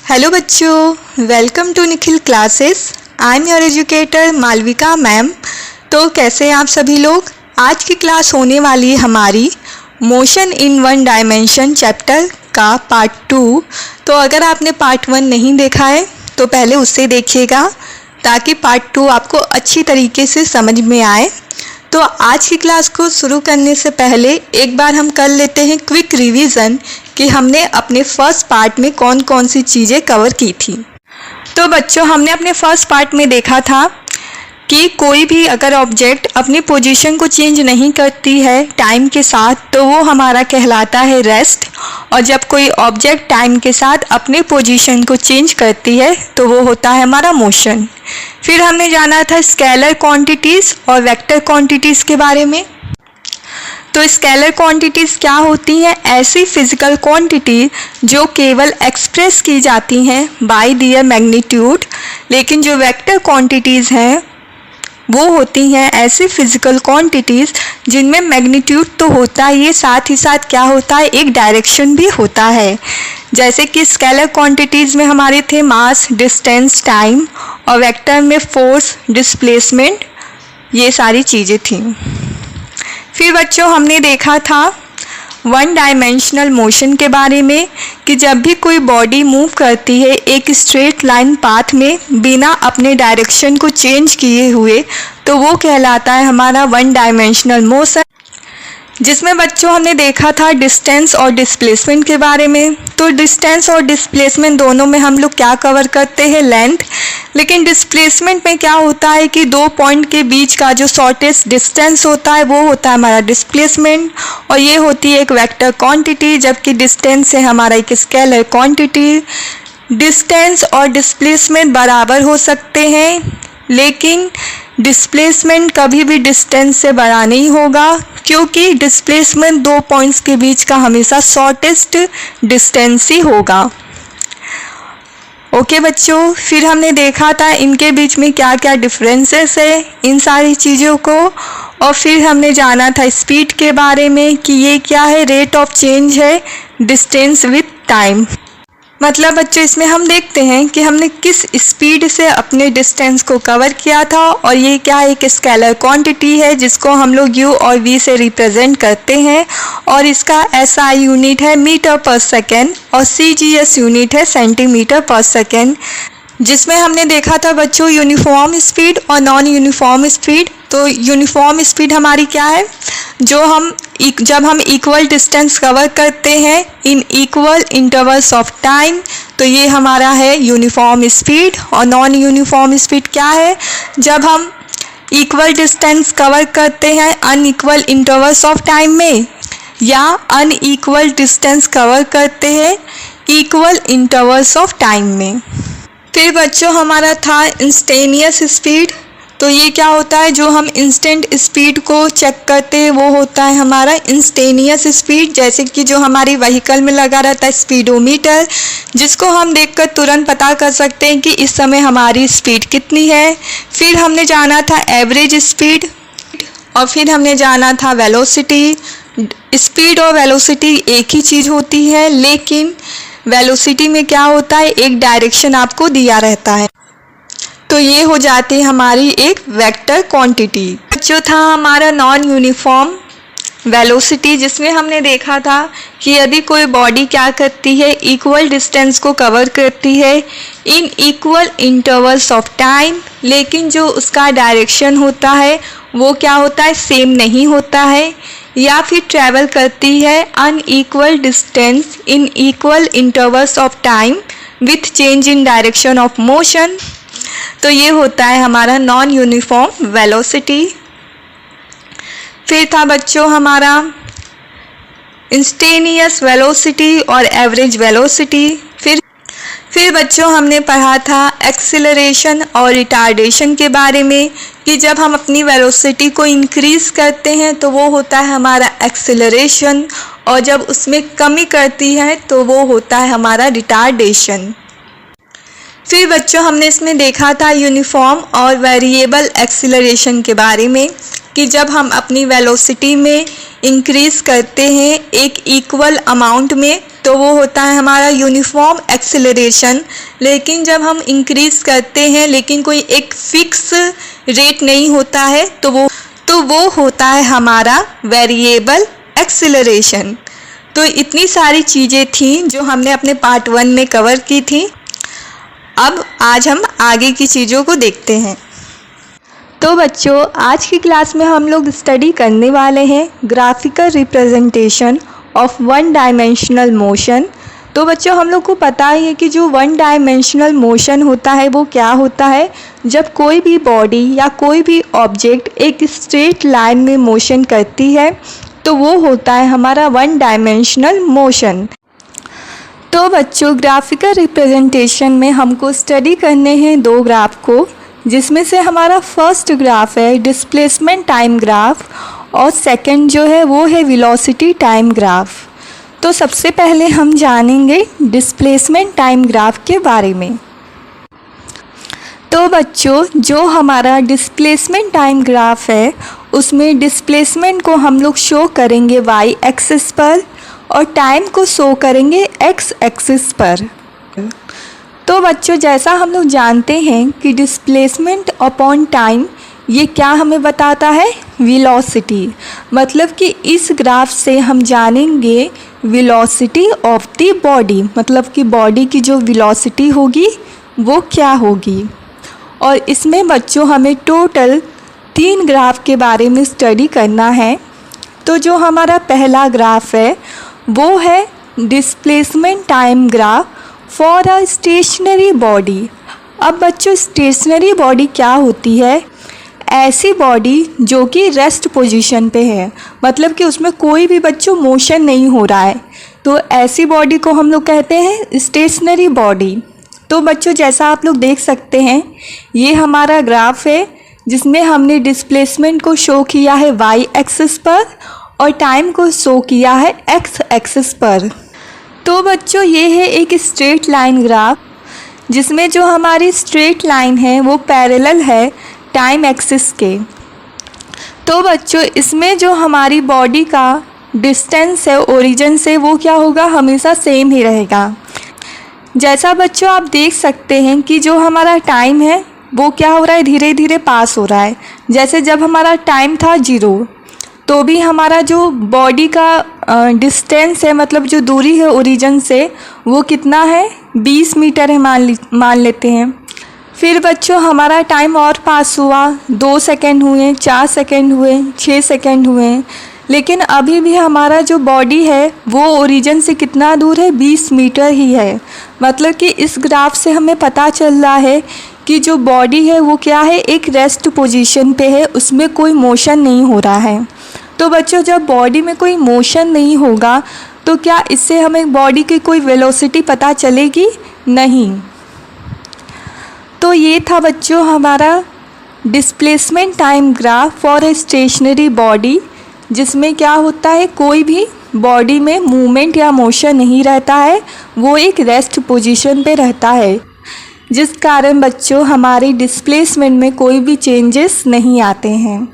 Hello बच्चों, welcome to Nikhil classes. I am your educator Malvika ma'am. तो कैसे हैं आप सभी लोग। आज की क्लास होने वाली है हमारी motion in one dimension chapter का पार्ट 2। तो अगर आपने पार्ट 1 नहीं देखा है तो पहले उससे देखिएगा ताकि पार्ट 2 आपको अच्छी तरीके से समझ में आए। तो आज की क्लास को शुरू करने से पहले एक बार हम कर लेते हैं क्विक रिवीजन कि हमने अपने फर्स्ट पार्ट में कौन कौन सी चीज़ें कवर की थी। तो बच्चों, हमने अपने फर्स्ट पार्ट में देखा था कि कोई भी अगर ऑब्जेक्ट अपनी पोजीशन को चेंज नहीं करती है टाइम के साथ तो वो हमारा कहलाता है रेस्ट, और जब कोई ऑब्जेक्ट टाइम के साथ अपने पोजीशन को चेंज करती है तो वो होता है हमारा मोशन। फिर हमने जाना था स्केलर क्वांटिटीज़ और वेक्टर क्वांटिटीज़ के बारे में। तो स्केलर क्वांटिटीज़ क्या होती हैं? ऐसी फिजिकल क्वांटिटी जो केवल एक्सप्रेस की जाती हैं बाय दियर मैग्नीट्यूड। लेकिन जो वेक्टर क्वांटिटीज़ हैं वो होती हैं ऐसी फिजिकल क्वांटिटीज़ जिनमें मैग्नीट्यूड तो होता ही है, साथ ही साथ क्या होता है, एक डायरेक्शन भी होता है। जैसे कि स्केलर क्वांटिटीज़ में हमारे थे मास, डिस्टेंस, टाइम, और वेक्टर में फोर्स, डिस्प्लेसमेंट, ये सारी चीज़ें थी। फिर बच्चों हमने देखा था वन डायमेंशनल मोशन के बारे में कि जब भी कोई बॉडी मूव करती है एक स्ट्रेट लाइन पाथ में बिना अपने डायरेक्शन को चेंज किए हुए तो वो कहलाता है हमारा वन डायमेंशनल मोशन। जिसमें बच्चों हमने देखा था डिस्टेंस और डिस्प्लेसमेंट के बारे में। तो डिस्टेंस और डिस्प्लेसमेंट दोनों में हम लोग क्या कवर करते हैं, लेंथ। लेकिन डिस्प्लेसमेंट में क्या होता है कि दो पॉइंट के बीच का जो शॉर्टेस्ट डिस्टेंस होता है वो होता है हमारा डिस्प्लेसमेंट, और ये होती है एक वेक्टर क्वांटिटी, जबकि डिस्टेंस है हमारा एक स्केलर क्वांटिटी। डिस्टेंस और डिस्प्लेसमेंट बराबर हो सकते हैं लेकिन डिस्प्लेसमेंट कभी भी डिस्टेंस से बड़ा नहीं होगा, क्योंकि डिस्प्लेसमेंट दो पॉइंट्स के बीच का हमेशा शॉर्टेस्ट डिस्टेंस ही होगा। ओके बच्चों, फिर हमने देखा था इनके बीच में क्या क्या डिफरेंसेस है इन सारी चीज़ों को, और फिर हमने जाना था स्पीड के बारे में कि ये क्या है, रेट ऑफ चेंज है डिस्टेंस विथ टाइम। मतलब बच्चों इसमें हम देखते हैं कि हमने किस स्पीड से अपने डिस्टेंस को कवर किया था, और ये क्या एक स्केलर क्वांटिटी है जिसको हम लोग यू और वी से रिप्रेजेंट करते हैं, और इसका एसआई यूनिट है मीटर पर सेकेंड और सीजीएस यूनिट है सेंटीमीटर पर सेकेंड। जिसमें हमने देखा था बच्चों यूनिफॉर्म स्पीड और नॉन यूनिफॉर्म स्पीड। तो यूनिफॉर्म स्पीड हमारी क्या है, जब हम इक्वल डिस्टेंस कवर करते हैं इन इक्वल इंटरवल्स ऑफ टाइम, तो ये हमारा है यूनिफॉर्म स्पीड। और नॉन यूनिफॉर्म स्पीड क्या है, जब हम इक्वल डिस्टेंस कवर करते हैं अनइक्वल इंटरवल्स ऑफ टाइम में, या अनइक्वल डिस्टेंस कवर करते हैं इक्वल इंटरवल्स ऑफ टाइम में। फिर बच्चों हमारा था इंस्टेनियस स्पीड। तो ये क्या होता है, जो हम इंस्टेंट स्पीड को चेक करते हैं वो होता है हमारा इंस्टेनियस स्पीड। जैसे कि जो हमारी व्हीकल में लगा रहता है स्पीडोमीटर, जिसको हम देखकर तुरंत पता कर सकते हैं कि इस समय हमारी स्पीड कितनी है। फिर हमने जाना था एवरेज स्पीड, और फिर हमने जाना था वेलोसिटी। स्पीड और वेलोसिटी एक ही चीज़ होती है, लेकिन वेलोसिटी में क्या होता है, एक डायरेक्शन आपको दिया रहता है। तो ये हो जाती है हमारी एक वेक्टर क्वांटिटी। जो था हमारा नॉन यूनिफॉर्म वेलोसिटी, जिसमें हमने देखा था कि यदि कोई बॉडी क्या करती है, इक्वल डिस्टेंस को कवर करती है इन इक्वल इंटरवल्स ऑफ टाइम, लेकिन जो उसका डायरेक्शन होता है वो क्या होता है, सेम नहीं होता है, या फिर ट्रैवल करती है unequal distance in equal intervals of time with change in direction of motion, तो ये होता है हमारा नॉन यूनिफॉर्म वेलोसिटी। फिर था बच्चों हमारा इंस्टेनियस वेलोसिटी और एवरेज वेलोसिटी। फिर बच्चों हमने पढ़ा था एक्सीलरेशन और रिटार्डेशन के बारे में कि जब हम अपनी वेलोसिटी को इंक्रीज़ करते हैं तो वो होता है हमारा एक्सीलरेशन, और जब उसमें कमी करती है तो वो होता है हमारा रिटार्डेशन। फिर बच्चों हमने इसमें देखा था यूनिफॉर्म और वेरिएबल एक्सीलरेशन के बारे में कि जब हम अपनी वेलोसिटी में इंक्रीज़ करते हैं एक इक्वल अमाउंट में तो वो होता है हमारा यूनिफॉर्म एक्सेलरेशन। लेकिन जब हम इंक्रीज़ करते हैं लेकिन कोई एक फिक्स रेट नहीं होता है तो वो होता है हमारा वेरिएबल एक्सेलरेशन। तो इतनी सारी चीज़ें थी जो हमने अपने पार्ट 1 में कवर की थी। अब आज हम आगे की चीज़ों को देखते हैं। तो बच्चों, आज की क्लास में हम लोग स्टडी करने वाले हैं graphical representation of one dimensional motion. तो बच्चों, हम लोग को पता ही है कि जो वन डायमेंशनल मोशन होता है वो क्या होता है। जब कोई भी बॉडी या कोई भी ऑब्जेक्ट एक स्ट्रेट लाइन में मोशन करती है तो वो होता है हमारा वन डायमेंशनल मोशन। तो बच्चों, ग्राफिकल रिप्रेजेंटेशन में हमको स्टडी करने हैं 2 ग्राफ को, जिसमें से हमारा फर्स्ट ग्राफ है डिस्प्लेसमेंट टाइम ग्राफ और सेकंड जो है वो है वेलोसिटी टाइम ग्राफ। तो सबसे पहले हम जानेंगे डिस्प्लेसमेंट टाइम ग्राफ के बारे में। तो बच्चों, जो हमारा डिस्प्लेसमेंट टाइम ग्राफ है उसमें डिस्प्लेसमेंट को हम लोग शो करेंगे वाई एक्सिस पर और टाइम को शो करेंगे एक्स एक्सिस पर। तो बच्चों, जैसा हम लोग जानते हैं कि डिस्प्लेसमेंट अपॉन टाइम ये क्या हमें बताता है, वेलोसिटी। मतलब कि इस ग्राफ से हम जानेंगे वेलोसिटी ऑफ द बॉडी, मतलब कि बॉडी की जो वेलोसिटी होगी वो क्या होगी। और इसमें बच्चों हमें टोटल 3 ग्राफ के बारे में स्टडी करना है। तो जो हमारा पहला ग्राफ है वो है displacement time graph for a stationary body. अब बच्चों, स्टेशनरी बॉडी क्या होती है, ऐसी बॉडी जो कि रेस्ट पोजीशन पे है, मतलब कि उसमें कोई भी बच्चों मोशन नहीं हो रहा है, तो ऐसी बॉडी को हम लोग कहते हैं स्टेशनरी बॉडी। तो बच्चों, जैसा आप लोग देख सकते हैं ये हमारा ग्राफ है जिसमें हमने डिस्प्लेसमेंट को शो किया है वाई एक्सिस पर और टाइम को शो किया है एक्स एक्सिस पर। तो बच्चों, ये है एक स्ट्रेट लाइन ग्राफ जिसमें जो हमारी स्ट्रेट लाइन है वो पैरेलल है टाइम एक्सिस के। तो बच्चों, इसमें जो हमारी बॉडी का डिस्टेंस है ओरिजिन से वो क्या होगा, हमेशा सेम ही रहेगा। जैसा बच्चों आप देख सकते हैं कि जो हमारा टाइम है वो क्या हो रहा है, धीरे धीरे पास हो रहा है। जैसे जब हमारा टाइम था 0 तो भी हमारा जो बॉडी का डिस्टेंस है, मतलब जो दूरी है ओरिजिन से, वो कितना है, 20 मीटर है मान लेते हैं। फिर बच्चों हमारा टाइम और पास हुआ, 2 सेकेंड हुए, 4 सेकेंड हुए, 6 सेकेंड हुए, लेकिन अभी भी हमारा जो बॉडी है वो ओरिजिन से कितना दूर है, 20 मीटर ही है। मतलब कि इस ग्राफ से हमें पता चल रहा है कि जो बॉडी है वो क्या है, एक रेस्ट पोजीशन पे है, उसमें कोई मोशन नहीं हो रहा है। तो बच्चों, जब बॉडी में कोई मोशन नहीं होगा तो क्या इससे हमें बॉडी की कोई वेलोसिटी पता चलेगी, नहीं। तो ये था बच्चों हमारा displacement time graph for a stationary body, जिसमें क्या होता है, कोई भी बॉडी में मूवमेंट या मोशन नहीं रहता है, वो एक रेस्ट पोजीशन पे रहता है, जिस कारण बच्चों हमारी डिस्प्लेसमेंट में कोई भी चेंजेस नहीं आते हैं।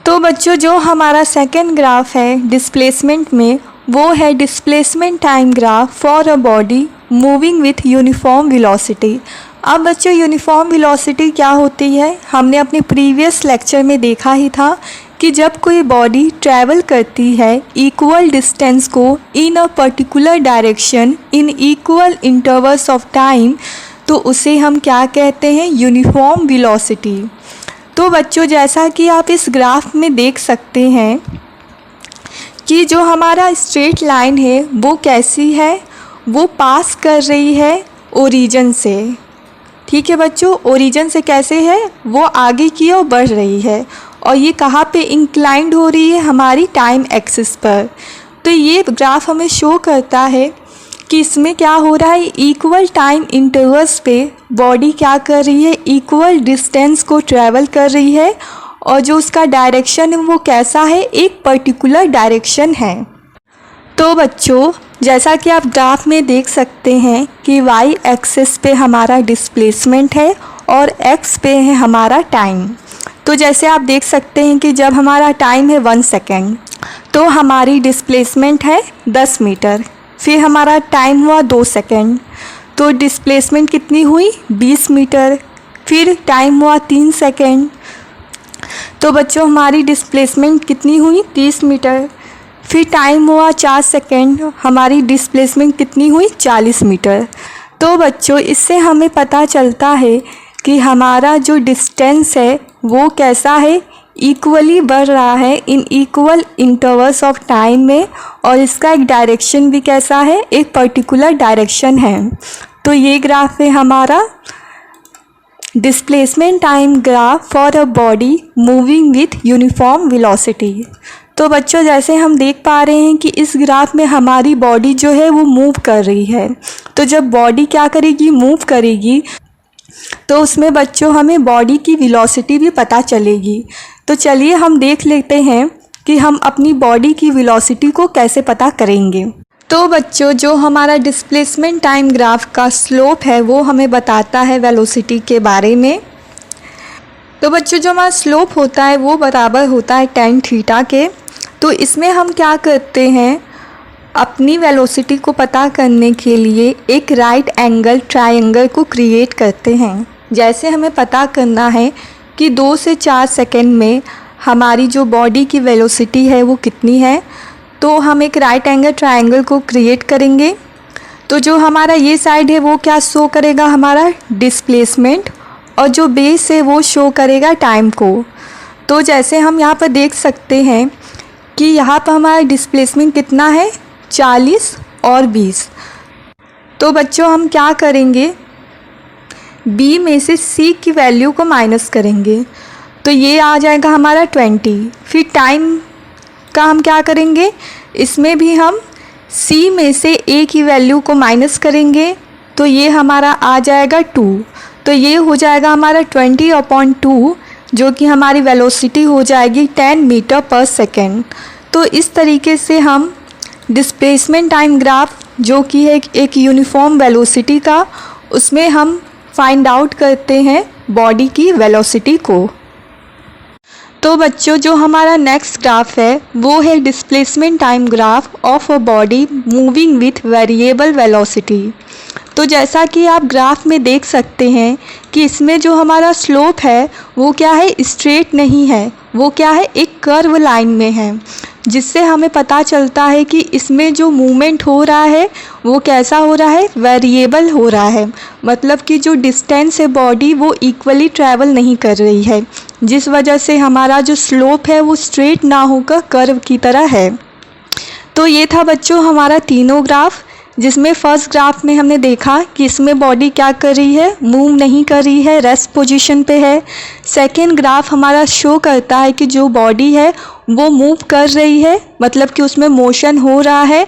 तो बच्चों, जो हमारा सेकंड ग्राफ है डिस्प्लेसमेंट में वो है displacement time graph for a body moving with uniform velocity. अब बच्चों, यूनिफॉर्म वेलोसिटी क्या होती है, हमने अपने प्रीवियस लेक्चर में देखा ही था कि जब कोई बॉडी ट्रैवल करती है इक्वल डिस्टेंस को in a particular direction in equal intervals of time, तो उसे हम क्या कहते हैं, यूनिफॉर्म वेलोसिटी। तो बच्चों, जैसा कि आप इस ग्राफ में देख सकते हैं कि जो हमारा स्ट्रेट लाइन है वो कैसी है, वो पास कर रही है ओरिजिन से। ठीक है बच्चों, ओरिजिन से कैसे है, वो आगे की ओर बढ़ रही है और ये कहाँ पे इंक्लाइंड हो रही है, हमारी टाइम एक्सिस पर। तो ये ग्राफ हमें शो करता है कि इसमें क्या हो रहा है, इक्वल टाइम इंटरवल्स पे बॉडी क्या कर रही है, इक्वल डिस्टेंस को ट्रैवल कर रही है और जो उसका डायरेक्शन है वो कैसा है, एक पर्टिकुलर डायरेक्शन है। तो बच्चों, जैसा कि आप ग्राफ में देख सकते हैं कि वाई एक्सिस पे हमारा डिस्प्लेसमेंट है और एक्स पे है हमारा टाइम। तो जैसे आप देख सकते हैं कि जब हमारा टाइम है 1 सेकेंड, तो हमारी डिस्प्लेसमेंट है 10 मीटर। फिर हमारा टाइम हुआ 2 सेकेंड, तो डिस्प्लेसमेंट कितनी हुई 20 मीटर। फिर टाइम हुआ 3 सेकेंड, तो बच्चों हमारी डिस्प्लेसमेंट कितनी हुई 30 मीटर। फिर टाइम हुआ 4 सेकेंड, हमारी डिस्प्लेसमेंट कितनी हुई 40 मीटर। तो बच्चों इससे हमें पता चलता है कि हमारा जो डिस्टेंस है वो कैसा है, इक्वली बढ़ रहा है इन इक्वल इंटरवल्स ऑफ टाइम में, और इसका एक डायरेक्शन भी कैसा है, एक पर्टिकुलर डायरेक्शन है। तो ये ग्राफ है हमारा displacement time graph for a body moving with uniform velocity. तो बच्चों जैसे हम देख पा रहे हैं कि इस ग्राफ में हमारी बॉडी जो है वो मूव कर रही है। तो जब बॉडी क्या करेगी, मूव करेगी, तो उसमें बच्चों हमें बॉडी की वेलोसिटी भी पता चलेगी। तो चलिए हम देख लेते हैं कि हम अपनी बॉडी की वेलोसिटी को कैसे पता करेंगे। तो बच्चों जो हमारा डिस्प्लेसमेंट टाइम ग्राफ का स्लोप है वो हमें बताता है वेलोसिटी के बारे में। तो बच्चों जो हमारा स्लोप होता है वो बराबर होता है tan थीटा के। तो इसमें हम क्या करते हैं, अपनी वेलोसिटी को पता करने के लिए एक राइट एंगल ट्रायंगल को क्रिएट करते हैं। जैसे हमें पता करना है कि 2 से 4 सेकेंड में हमारी जो बॉडी की वेलोसिटी है वो कितनी है, तो हम एक राइट एंगल ट्रायंगल को क्रिएट करेंगे। तो जो हमारा ये साइड है वो क्या शो करेगा, हमारा डिस्प्लेसमेंट, और जो बेस है वो शो करेगा टाइम को। तो जैसे हम यहाँ पर देख सकते हैं कि यहाँ पर हमारा डिस्प्लेसमेंट कितना है 40 और 20। तो बच्चों हम क्या करेंगे, b में से c की वैल्यू को माइनस करेंगे, तो ये आ जाएगा हमारा 20। फिर टाइम का हम क्या करेंगे, इसमें भी हम c में से a की वैल्यू को माइनस करेंगे, तो ये हमारा आ जाएगा 2। तो ये हो जाएगा हमारा 20/2, जो कि हमारी वेलोसिटी हो जाएगी 10 मीटर पर सेकेंड। तो इस तरीके से हम डिस्प्लेसमेंट टाइम ग्राफ जो कि है एक यूनिफॉर्म वेलोसिटी का, उसमें हम फाइंड आउट करते हैं बॉडी की वेलोसिटी को। तो बच्चों जो हमारा नेक्स्ट ग्राफ है वो है displacement time graph of a body moving with variable velocity. तो जैसा कि आप ग्राफ में देख सकते हैं कि इसमें जो हमारा स्लोप है वो क्या है, स्ट्रेट नहीं है, वो क्या है, एक कर्व लाइन में है, जिससे हमें पता चलता है कि इसमें जो मूवमेंट हो रहा है वो कैसा हो रहा है, वेरिएबल हो रहा है। मतलब कि जो डिस्टेंस है बॉडी वो इक्वली ट्रैवल नहीं कर रही है, जिस वजह से हमारा जो स्लोप है वो स्ट्रेट ना होकर कर्व की तरह है। तो ये था बच्चों हमारा तीनों ग्राफ, जिसमें फर्स्ट ग्राफ में हमने देखा कि इसमें बॉडी क्या कर रही है, मूव नहीं कर रही है, रेस्ट पोजीशन पे है। सेकेंड ग्राफ हमारा शो करता है कि जो बॉडी है वो मूव कर रही है, मतलब कि उसमें मोशन हो रहा है,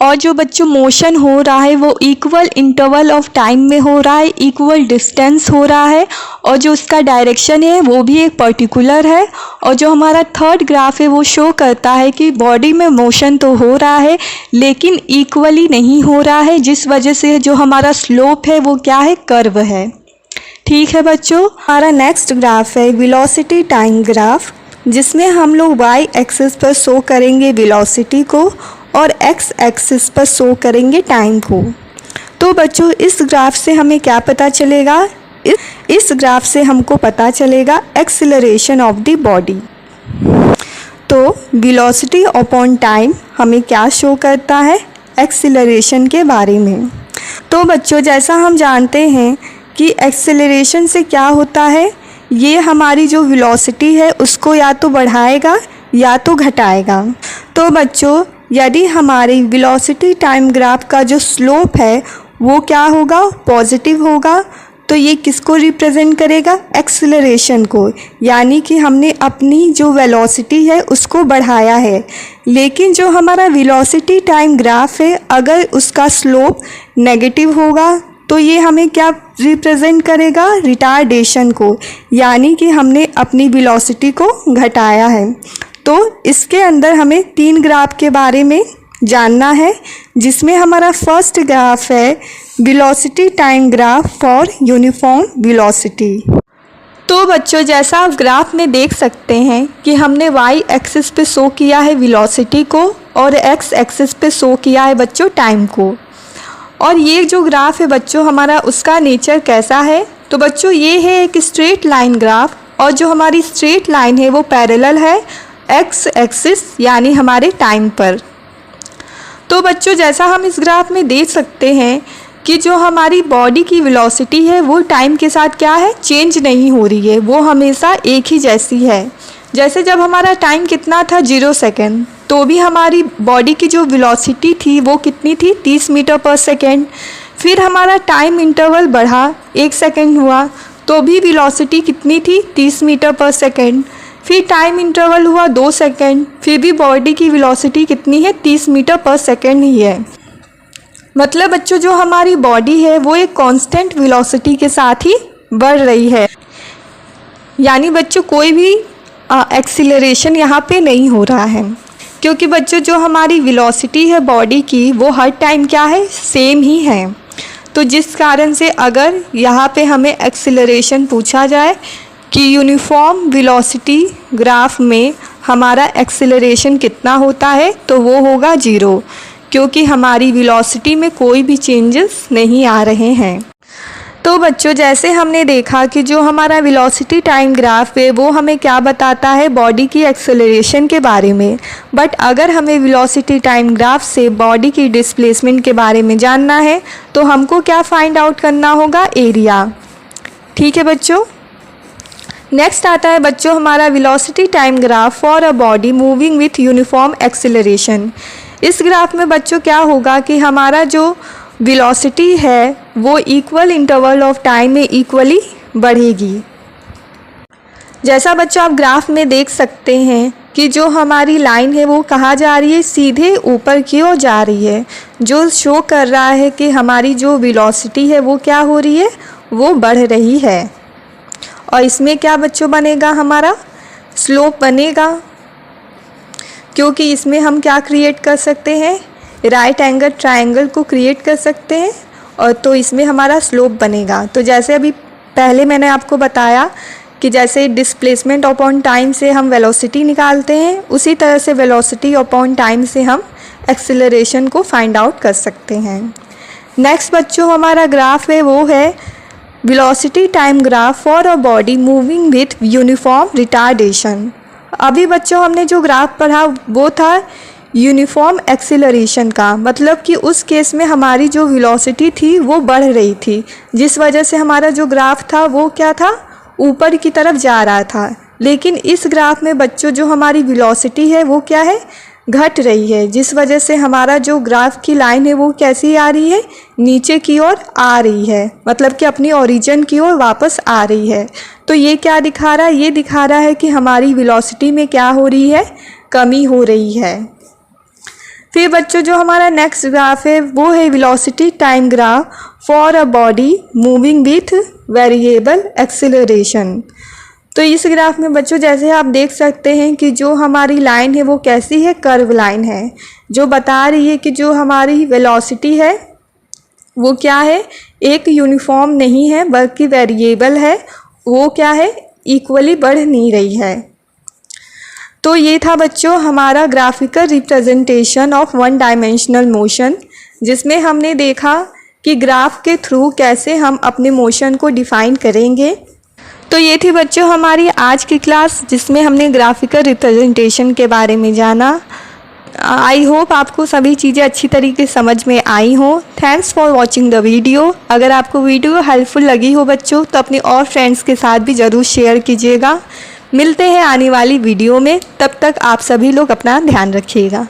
और जो बच्चों मोशन हो रहा है वो इक्वल इंटरवल ऑफ टाइम में हो रहा है, इक्वल डिस्टेंस हो रहा है, और जो उसका डायरेक्शन है वो भी एक पर्टिकुलर है। और जो हमारा थर्ड ग्राफ है वो शो करता है कि बॉडी में मोशन तो हो रहा है लेकिन इक्वली नहीं हो रहा है, जिस वजह से जो हमारा स्लोप है वो क्या है, कर्व है। ठीक है बच्चों, हमारा नेक्स्ट ग्राफ है वेलोसिटी टाइम ग्राफ, जिसमें हम लोग y एक्सिस पर शो करेंगे वेलोसिटी को और x एक्सिस पर शो करेंगे टाइम को। तो बच्चों इस ग्राफ से हमें क्या पता चलेगा, इस ग्राफ से हमको पता चलेगा एक्सीलरेशन ऑफ द बॉडी। तो वेलोसिटी अपॉन टाइम हमें क्या शो करता है, एक्सीलरेशन के बारे में। तो बच्चों जैसा हम जानते हैं कि एक्सीलरेशन से क्या होता है, ये हमारी जो वेलोसिटी है उसको या तो बढ़ाएगा या तो घटाएगा। तो बच्चों यदि हमारी वेलोसिटी टाइम ग्राफ का जो स्लोप है वो क्या होगा, पॉजिटिव होगा, तो ये किसको रिप्रेजेंट करेगा, एक्सीलरेशन को, यानी कि हमने अपनी जो वेलोसिटी है उसको बढ़ाया है। लेकिन जो हमारा वेलोसिटी टाइम ग्राफ है अगर उसका स्लोप नेगेटिव होगा तो ये हमें क्या रिप्रेजेंट करेगा, रिटार्डेशन को, यानी कि हमने अपनी वेलोसिटी को घटाया है। तो इसके अंदर हमें 3 ग्राफ के बारे में जानना है, जिसमें हमारा फर्स्ट ग्राफ है velocity time graph for uniform velocity. तो बच्चों जैसा आप ग्राफ में देख सकते हैं कि हमने y एक्सिस पे शो किया है वेलोसिटी को और x एक्सिस पे शो किया है बच्चों टाइम को। और ये जो ग्राफ है बच्चों हमारा उसका नेचर कैसा है, तो बच्चों ये है एक स्ट्रेट लाइन ग्राफ, और जो हमारी स्ट्रेट लाइन है वो पैरेलल है x एक्सिस यानी हमारे टाइम पर। तो बच्चों जैसा हम इस ग्राफ में देख सकते हैं कि जो हमारी बॉडी की वेलोसिटी है वो टाइम के साथ क्या है, चेंज नहीं हो रही है, वो हमेशा एक ही जैसी है। जैसे जब हमारा टाइम कितना था 0 सेकेंड, तो भी हमारी बॉडी की जो वेलोसिटी थी वो कितनी थी 30 मीटर पर सेकेंड। फिर हमारा टाइम इंटरवल बढ़ा 1 सेकेंड हुआ तो भी वेलोसिटी कितनी थी 30 मीटर पर सेकेंड। फिर टाइम इंटरवल हुआ 2 सेकेंड, फिर भी बॉडी की वेलोसिटी कितनी है 30 मीटर पर सेकेंड ही है। मतलब बच्चों जो हमारी बॉडी है वो एक कांस्टेंट वेलोसिटी के साथ ही बढ़ रही है, यानी बच्चों कोई भी एक्सीलरेशन यहाँ पे नहीं हो रहा है, क्योंकि बच्चों जो हमारी वेलोसिटी है बॉडी की वो हर टाइम क्या है, सेम ही है। तो जिस कारण से अगर यहाँ पे हमें एक्सीलरेशन पूछा जाए कि यूनिफॉर्म वेलोसिटी ग्राफ में हमारा एक्सीलरेशन कितना होता है, तो वो होगा 0, क्योंकि हमारी वेलोसिटी में कोई भी चेंजेस नहीं आ रहे हैं। तो बच्चों जैसे हमने देखा कि जो हमारा वेलोसिटी टाइम ग्राफ है वो हमें क्या बताता है, बॉडी की एक्सेलरेशन के बारे में। बट अगर हमें वेलोसिटी टाइम ग्राफ से बॉडी की डिस्प्लेसमेंट के बारे में जानना है तो हमको क्या फाइंड आउट करना होगा, एरिया। ठीक है बच्चों। नेक्स्ट आता है बच्चों हमारा velocity time graph for a body moving with uniform acceleration. इस ग्राफ में बच्चों क्या होगा कि हमारा जो वेलोसिटी है वो इक्वल इंटरवल ऑफ टाइम में इक्वली बढ़ेगी। जैसा बच्चों आप ग्राफ में देख सकते हैं कि जो हमारी लाइन है वो कहाँ जा रही है, सीधे ऊपर की ओर जा रही है, जो शो कर रहा है कि हमारी जो वेलोसिटी है वो क्या हो रही है, वो बढ़ रही है। और इसमें क्या बच्चों बनेगा, हमारा स्लोप बनेगा, क्योंकि इसमें हम क्या क्रिएट कर सकते हैं, राइट एंगल ट्रायंगल को क्रिएट कर सकते हैं, और तो इसमें हमारा स्लोप बनेगा। तो जैसे अभी पहले मैंने आपको बताया कि जैसे डिस्प्लेसमेंट अपॉन टाइम से हम वेलोसिटी निकालते हैं, उसी तरह से वेलोसिटी अपॉन टाइम से हम एक्सेलरेशन को फाइंड आउट कर सकते हैं। नेक्स्ट बच्चों हमारा ग्राफ है वो है velocity time graph for a body moving with uniform retardation. अभी बच्चों हमने जो ग्राफ पढ़ा वो था यूनिफॉर्म एक्सेलरेशन का, मतलब कि उस केस में हमारी जो वेलोसिटी थी वो बढ़ रही थी, जिस वजह से हमारा जो ग्राफ था वो क्या था, ऊपर की तरफ जा रहा था। लेकिन इस ग्राफ में बच्चों जो हमारी वेलोसिटी है वो क्या है, घट रही है, जिस वजह से हमारा जो ग्राफ की लाइन है वो कैसी आ रही है, नीचे की ओर आ रही है, मतलब कि अपनी ओरिजिन की ओर वापस आ रही है। तो ये क्या दिखा रहा है, ये दिखा रहा है कि हमारी वेलोसिटी में क्या हो रही है, कमी हो रही है। फिर बच्चों जो हमारा नेक्स्ट ग्राफ है वो है velocity time graph for a body moving with variable acceleration. तो इस ग्राफ में बच्चों जैसे आप देख सकते हैं कि जो हमारी लाइन है वो कैसी है, कर्व लाइन है, जो बता रही है कि जो हमारी वेलोसिटी है वो क्या है, एक यूनिफॉर्म नहीं है बल्कि वेरिएबल है, वो क्या है, इक्वली बढ़ नहीं रही है। तो ये था बच्चों हमारा graphical representation of one dimensional motion, जिसमें हमने देखा कि ग्राफ के थ्रू कैसे हम अपने मोशन को डिफ़ाइन करेंगे। तो ये थी बच्चों हमारी आज की क्लास, जिसमें हमने ग्राफिकल रिप्रेजेंटेशन के बारे में जाना। आई होप आपको सभी चीज़ें अच्छी तरीके से समझ में आई हो। Thanks for watching the video. अगर आपको वीडियो हेल्पफुल लगी हो बच्चों तो अपने और फ्रेंड्स के साथ भी ज़रूर शेयर कीजिएगा। मिलते हैं आने वाली वीडियो में, तब तक आप सभी लोग अपना ध्यान रखिएगा।